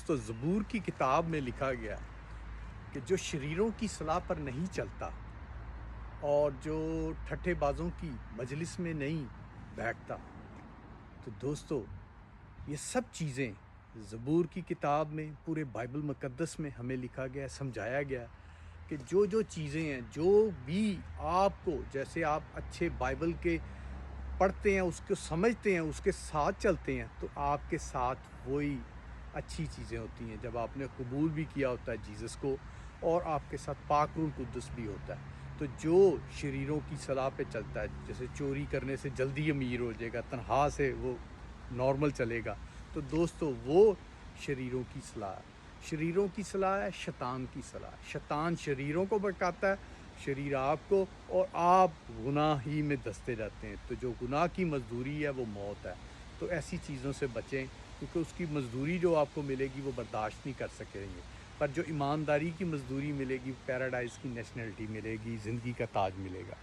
دوستو زبور کی کتاب میں لکھا گیا کہ جو شریروں کی صلاح پر نہیں چلتا اور جو ٹھٹھے بازوں کی مجلس میں نہیں بیٹھتا، تو دوستو یہ سب چیزیں زبور کی کتاب میں، پورے بائبل مقدس میں ہمیں لکھا گیا ہے، سمجھایا گیا ہے کہ جو چیزیں ہیں، جو بھی آپ کو، جیسے آپ اچھے بائبل کے پڑھتے ہیں، اس کو سمجھتے ہیں، اس کے ساتھ چلتے ہیں، تو آپ کے ساتھ وہی اچھی چیزیں ہوتی ہیں۔ جب آپ نے قبول بھی کیا ہوتا ہے جیزس کو، اور آپ کے ساتھ پاک روح القدس بھی ہوتا ہے، تو جو شریروں کی صلاح پہ چلتا ہے، جیسے چوری کرنے سے جلدی امیر ہو جائے گا، تنہا سے وہ نارمل چلے گا، تو دوستو وہ شریروں کی صلاح ہے۔ شریروں کی صلاح ہے شیطان کی صلاح ہے۔ شیطان شریروں کو بہکاتا ہے، شریر آپ کو، اور آپ گناہ ہی میں دستے رہتے ہیں۔ تو جو گناہ کی مزدوری ہے وہ موت ہے۔ تو ایسی چیزوں سے بچیں، کیونکہ اس کی مزدوری جو آپ کو ملے گی وہ برداشت نہیں کر سکیں گے، پر جو ایمانداری کی مزدوری ملے گی، پیراڈائز کی نیشنلٹی ملے گی، زندگی کا تاج ملے گا۔